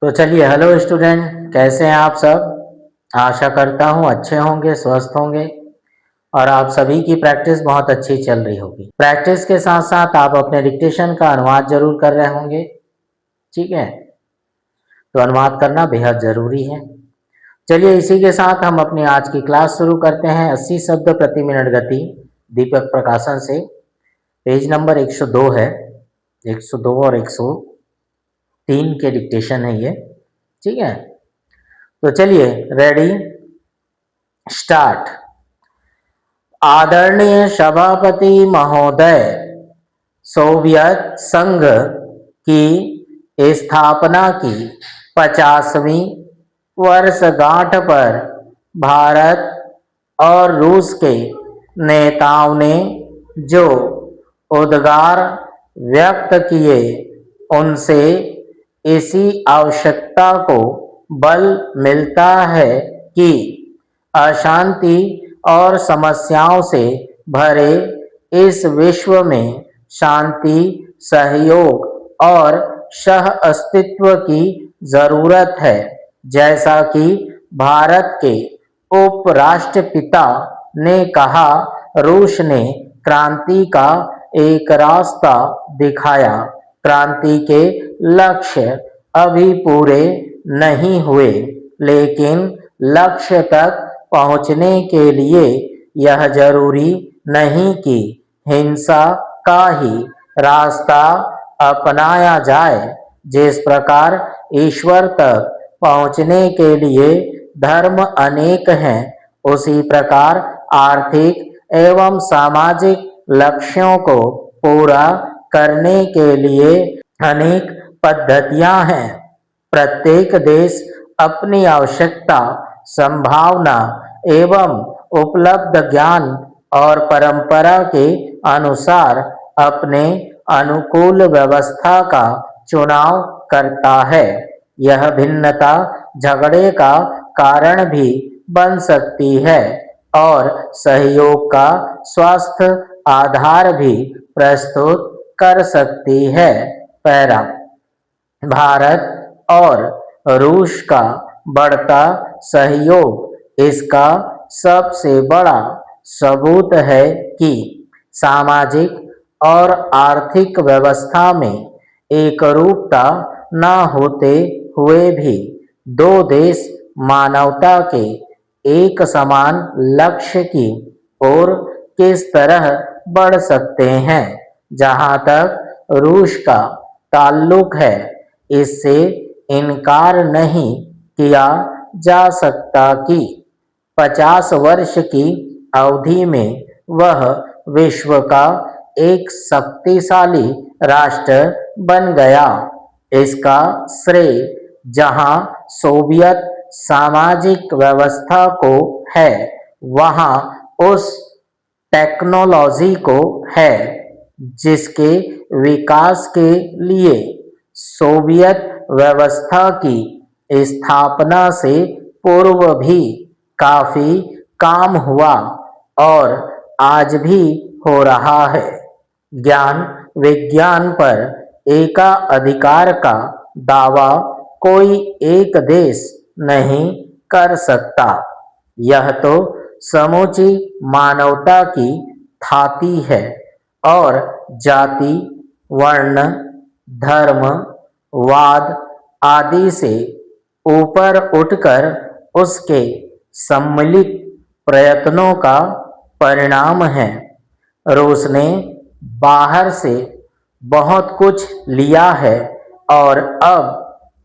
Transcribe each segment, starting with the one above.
तो चलिए, hello student, कैसे हैं आप सब। आशा करता हूँ अच्छे होंगे, स्वस्थ होंगे और आप सभी की प्रैक्टिस बहुत अच्छी चल रही होगी। प्रैक्टिस के साथ साथ आप अपने डिक्टेशन का अनुवाद जरूर कर रहे होंगे। ठीक है, तो अनुवाद करना बेहद ज़रूरी है। चलिए, इसी के साथ हम अपनी आज की क्लास शुरू करते हैं। 80 शब्द प्रति मिनट गति, दीपक प्रकाशन से। पेज नंबर 102 है। 102 और 103 के डिक्टेशन है ये। ठीक है, तो चलिए, रेडी, स्टार्ट। आदरणीय सभापति महोदय, सोवियत संघ की स्थापना की 50वीं वर्षगांठ पर भारत और रूस के नेताओं ने जो उद्गार व्यक्त किए, उनसे इसी आवश्यकता को बल मिलता है कि अशांति और समस्याओं से भरे इस विश्व में शांति, सहयोग और सह अस्तित्व की जरूरत है। जैसा कि भारत के उपराष्ट्रपिता ने कहा, रूस ने क्रांति का एक रास्ता दिखाया। क्रांति के लक्ष्य अभी पूरे नहीं हुए, लेकिन लक्ष्य तक पहुंचने के लिए यह जरूरी नहीं कि हिंसा का ही रास्ता अपनाया जाए। जिस प्रकार ईश्वर तक पहुंचने के लिए धर्म अनेक हैं, उसी प्रकार आर्थिक एवं सामाजिक लक्ष्यों को पूरा करने के लिए अनेक पद्धतियां हैं। प्रत्येक देश अपनी आवश्यकता, संभावना एवं उपलब्ध ज्ञान और परंपरा के अनुसार अपने अनुकूल व्यवस्था का चुनाव करता है। यह भिन्नता झगड़े का कारण भी बन सकती है और सहयोग का स्वस्थ आधार भी प्रस्तुत कर सकती है। पैरा, भारत और रूस का बढ़ता सहयोग इसका सबसे बड़ा सबूत है कि सामाजिक और आर्थिक व्यवस्था में एकरूपता न होते हुए भी दो देश मानवता के एक समान लक्ष्य की ओर किस तरह बढ़ सकते हैं। जहाँ तक रूस का ताल्लुक है, इससे इनकार नहीं किया जा सकता कि 50 वर्ष की अवधि में वह विश्व का एक शक्तिशाली राष्ट्र बन गया। इसका श्रेय जहां सोवियत सामाजिक व्यवस्था को है, वहां उस टेक्नोलॉजी को है जिसके विकास के लिए सोवियत व्यवस्था की स्थापना से पूर्व भी काफी काम हुआ और आज भी हो रहा है। ज्ञान विज्ञान पर एकाधिकार का दावा कोई एक देश नहीं कर सकता। यह तो समूची मानवता की थाती है और जाति, वर्ण, धर्म, वाद आदि से ऊपर उठकर उसके सम्मिलित प्रयत्नों का परिणाम है। रूस ने बाहर से बहुत कुछ लिया है और अब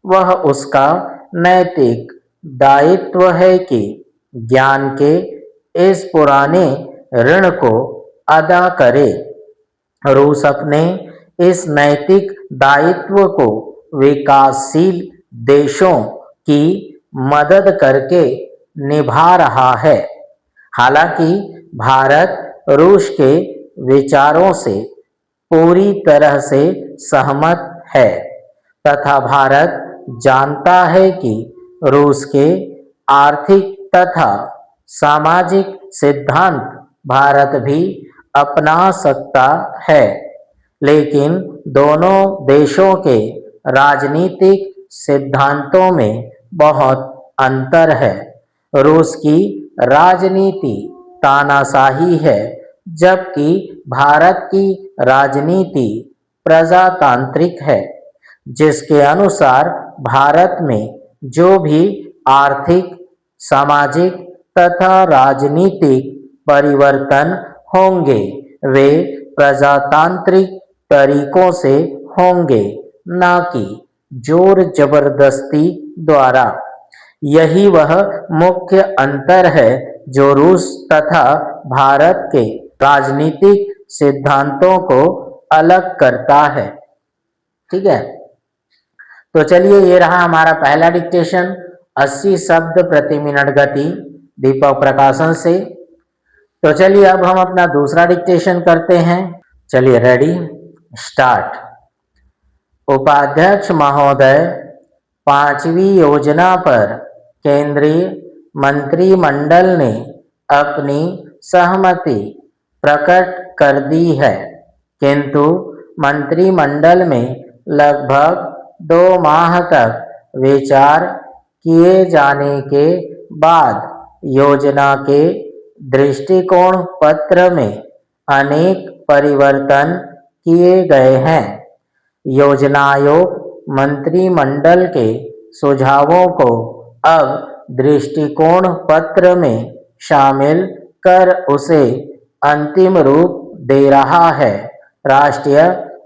वह उसका नैतिक दायित्व है कि ज्ञान के इस पुराने ऋण को अदा करे। रूस अपने इस नैतिक दायित्व को विकासशील देशों की मदद करके निभा रहा है। हालांकि भारत रूस के विचारों से पूरी तरह से सहमत है तथा भारत जानता है कि रूस के आर्थिक तथा सामाजिक सिद्धांत भारत भी अपना सकता है, लेकिन दोनों देशों के राजनीतिक सिद्धांतों में बहुत अंतर है। रूस की राजनीति तानाशाही है, जबकि भारत की राजनीति प्रजातांत्रिक है, जिसके अनुसार भारत में जो भी आर्थिक, सामाजिक तथा राजनीतिक परिवर्तन होंगे वे प्रजातांत्रिक तरीकों से होंगे, न कि जोर जबरदस्ती द्वारा। यही वह मुख्य अंतर है जो रूस तथा भारत के राजनीतिक सिद्धांतों को अलग करता है। ठीक है, तो चलिए ये रहा हमारा पहला डिक्टेशन 80 शब्द प्रति मिनट गति दीपक प्रकाशन से। तो चलिए अब हम अपना दूसरा डिक्टेशन करते हैं। चलिए रेडी, स्टार्ट। उपाध्यक्ष महोदय, 5वीं योजना पर केंद्रीय मंत्रिमंडल ने अपनी सहमति प्रकट कर दी है, किंतु मंत्रिमंडल में लगभग 2 माह तक विचार किए जाने के बाद योजना के दृष्टिकोण पत्र में अनेक परिवर्तन किए गए हैं। योजना आयोग मंत्रिमंडल के सुझावों को अब दृष्टिकोण पत्र में शामिल कर उसे अंतिम रूप दे रहा है। राष्ट्रीय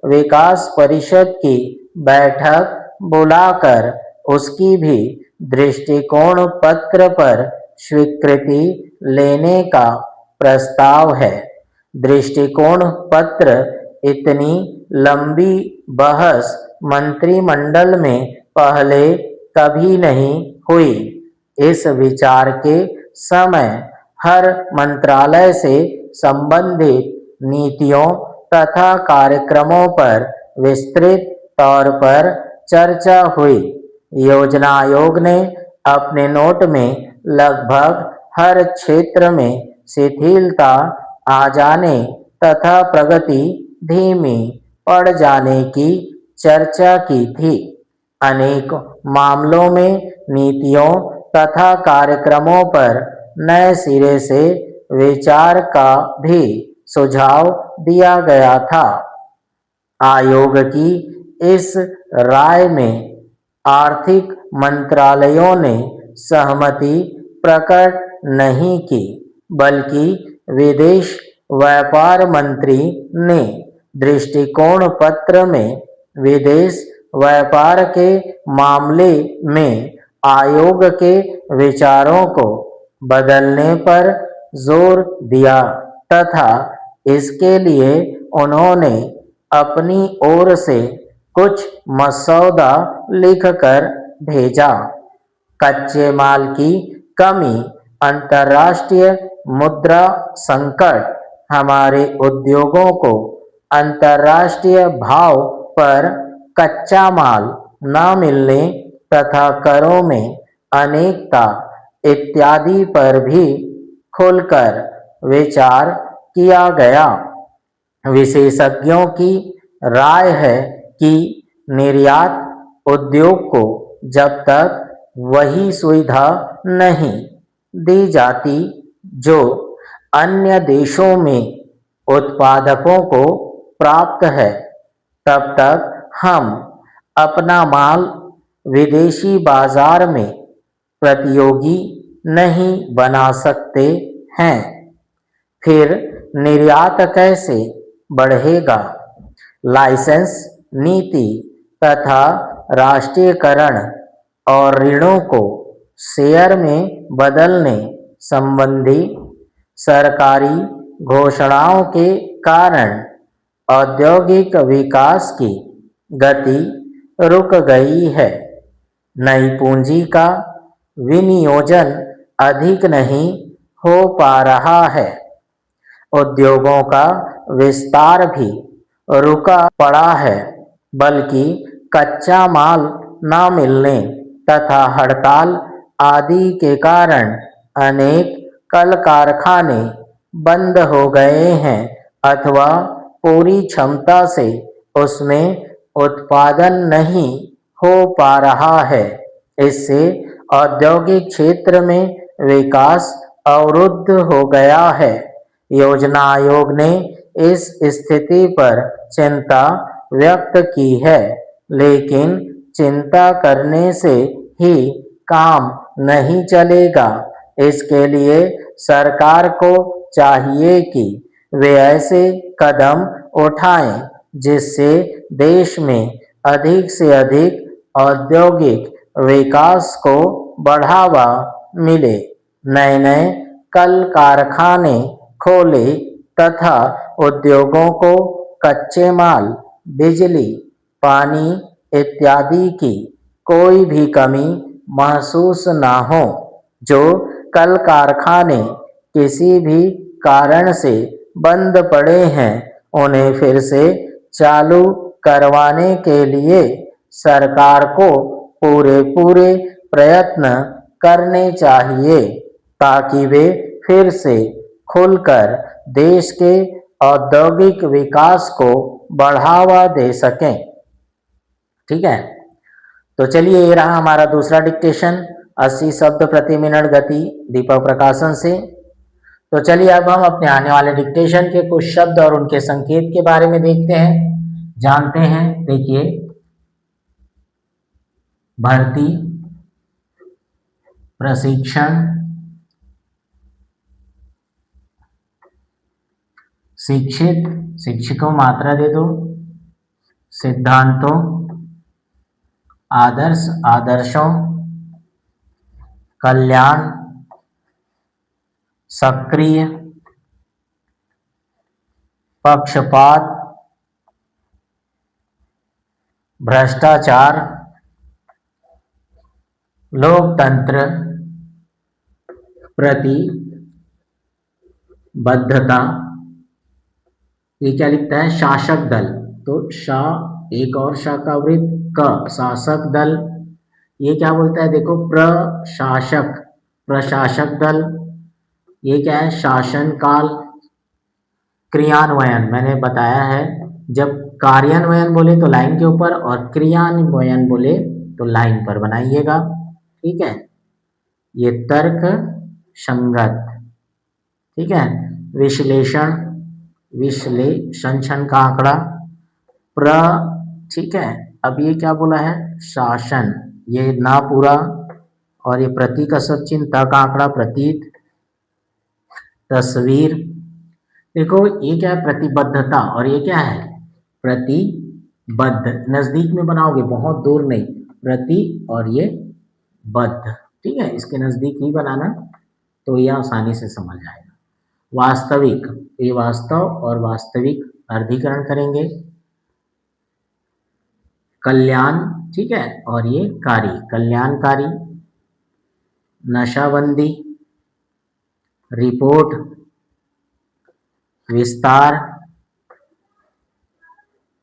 विकास परिषद की बैठक बुलाकर उसकी भी दृष्टिकोण पत्र पर स्वीकृति लेने का प्रस्ताव है। दृष्टिकोण पत्र इतनी लंबी बहस मंत्रिमंडल में पहले कभी नहीं हुई। इस विचार के समय हर मंत्रालय से संबंधित नीतियों तथा कार्यक्रमों पर विस्तृत तौर पर चर्चा हुई। योजना आयोग ने अपने नोट में लगभग हर क्षेत्र में शिथिलता आ जाने तथा प्रगति धीमी पड़ जाने की चर्चा की थी। अनेक मामलों में नीतियों तथा कार्यक्रमों पर नए सिरे से विचार का भी सुझाव दिया गया था। आयोग की इस राय में आर्थिक मंत्रालयों ने सहमति प्रकट नहीं की, बल्कि विदेश व्यापार मंत्री ने दृष्टिकोण पत्र में विदेश व्यापार के मामले में आयोग के विचारों को बदलने पर जोर दिया तथा इसके लिए उन्होंने अपनी ओर से कुछ मसौदा लिखकर भेजा। कच्चे माल की कमी, अंतर्राष्ट्रीय मुद्रा संकट हमारे उद्योगों को अंतर्राष्ट्रीय भाव पर कच्चा माल न मिलने तथा करों में अनेकता इत्यादि पर भी खुलकर विचार किया गया। विशेषज्ञों की राय है कि निर्यात उद्योग को जब तक वही सुविधा नहीं दी जाती जो अन्य देशों में उत्पादकों को प्राप्त है, तब तक हम अपना माल विदेशी बाजार में प्रतियोगी नहीं बना सकते हैं। फिर निर्यात कैसे बढ़ेगा? लाइसेंस नीति तथा राष्ट्रीयकरण और ऋणों को शेयर में बदलने संबंधी सरकारी घोषणाओं के कारण औद्योगिक विकास की गति रुक गई है। नई पूंजी का विनियोजन अधिक नहीं हो पा रहा है। उद्योगों का विस्तार भी रुका पड़ा है, बल्कि कच्चा माल न मिलने तथा हड़ताल आदि के कारण अनेक कल कारखाने बंद हो गए हैं अथवा पूरी क्षमता से उसमें उत्पादन नहीं हो पा रहा है। इससे औद्योगिक क्षेत्र में विकास अवरुद्ध हो गया है। योजना आयोग ने इस स्थिति पर चिंता व्यक्त की है, लेकिन चिंता करने से ही काम नहीं चलेगा। इसके लिए सरकार को चाहिए कि वे ऐसे कदम उठाएं जिससे देश में अधिक से अधिक औद्योगिक विकास को बढ़ावा मिले, नए नए कल कारखाने खोले तथा उद्योगों को कच्चे माल, बिजली, पानी इत्यादि की कोई भी कमी महसूस न हो। जो कल कारखाने किसी भी कारण से बंद पड़े हैं, उन्हें फिर से चालू करवाने के लिए सरकार को पूरे प्रयत्न करने चाहिए, ताकि वे फिर से खुलकर देश के औद्योगिक विकास को बढ़ावा दे सकें। ठीक है, तो चलिए ये रहा हमारा दूसरा डिक्टेशन, 80 शब्द प्रति मिनट गति, दीपक प्रकाशन से। तो चलिए अब हम अपने आने वाले डिक्टेशन के कुछ शब्द और उनके संकेत के बारे में देखते हैं, जानते हैं। देखिए, भर्ती, प्रशिक्षण, शिक्षित, शिक्षकों मात्रा दे दो, सिद्धांतों, आदर्श, आदर्शों, कल्याण, सक्रिय, पक्षपात, भ्रष्टाचार, लोकतंत्र, प्रतिबद्धता। ये क्या लिखता है? शासक दल। तो शा, एक और शा का वृत्त, क, शासक दल। ये क्या बोलता है? देखो, प्रशासक, प्रशासक दल। ये क्या है? शासन काल। क्रियान्वयन, मैंने बताया है, जब कार्यान्वयन बोले तो लाइन के ऊपर और क्रियान्वयन बोले तो लाइन पर बनाइएगा। ठीक है, ये तर्क संगत। ठीक है, विश्लेषण, विश्लेषण क्षण का आंकड़ा, ठीक है। अब ये क्या बोला है? शासन, ये ना पूरा, और ये प्रति का सब चिन्ह, ता का आंकड़ा, प्रतीत, तस्वीर। देखो, ये क्या है? प्रतिबद्धता, और ये क्या है? प्रतिबद्ध। नजदीक में बनाओगे, बहुत दूर नहीं, प्रति और ये बद्ध। ठीक है, इसके नजदीक ही बनाना, तो ये आसानी से समझ आएगा। वास्तविक, ये वास्तव और वास्तविक अर्धीकरण करेंगे। कल्याण, ठीक है, और ये कारी, कल्याणकारी। नशाबंदी, रिपोर्ट, विस्तार,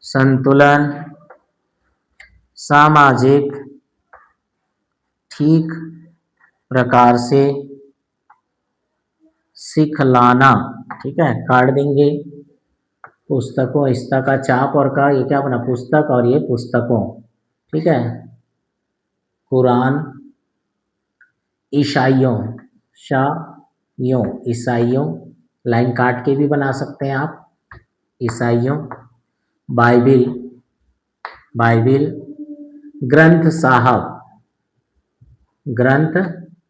संतुलन, सामाजिक, ठीक प्रकार से, सिखलाना। ठीक है, काट देंगे। पुस्तकों, इस्ता का चाप और का, ये क्या बना? पुस्तक, और ये पुस्तकों। ठीक है, कुरान, ईसाइयों, शाइयों, ईसाइयों, लाइन काट के भी बना सकते हैं आप, ईसाइयों। Bible, Bible. ग्रंथ साहब, ग्रंथ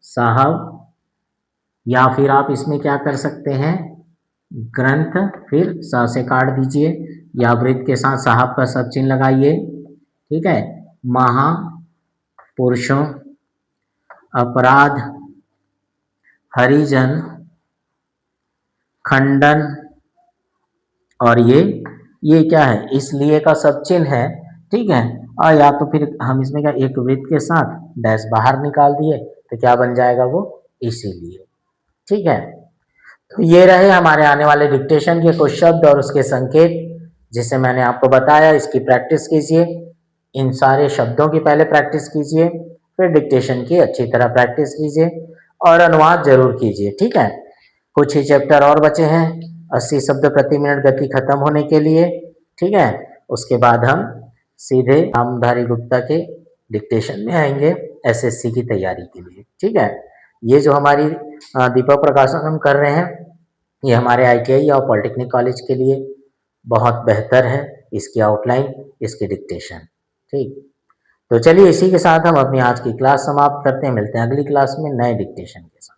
साहब, या फिर आप इसमें क्या कर सकते हैं? ग्रंथ, फिर सा से काट दीजिए, या वृत्त के साथ साहब का सब चिन्ह लगाइए। ठीक है, महापुरुषों, अपराध, हरिजन, खंडन, और ये क्या है? इसलिए का सब चिन्ह है। ठीक है, और या तो फिर हम इसमें क्या, एक वृत्त के साथ डैश बाहर निकाल दिए तो क्या बन जाएगा? वो इसीलिए। ठीक है, तो ये रहे हमारे आने वाले डिक्टेशन के कुछ शब्द और उसके संकेत, जिसे मैंने आपको बताया। इसकी प्रैक्टिस कीजिए, इन सारे शब्दों की पहले प्रैक्टिस कीजिए, फिर डिक्टेशन की अच्छी तरह प्रैक्टिस कीजिए और अनुवाद जरूर कीजिए। ठीक है, कुछ ही चैप्टर और बचे हैं 80 शब्द प्रति मिनट गति खत्म होने के लिए। ठीक है, उसके बाद हम सीधे नामधारी गुप्ता के डिक्टेशन में आएंगे एसएससी की तैयारी के लिए। ठीक है, ये जो हमारी दीपक प्रकाशन हम कर रहे हैं, ये हमारे आईटीआई और पॉलिटेक्निक कॉलेज के लिए बहुत बेहतर है, इसकी आउटलाइन, इसकी डिक्टेशन। ठीक, तो चलिए इसी के साथ हम अपनी आज की क्लास समाप्त करते हैं, मिलते हैं अगली क्लास में नए डिक्टेशन के साथ।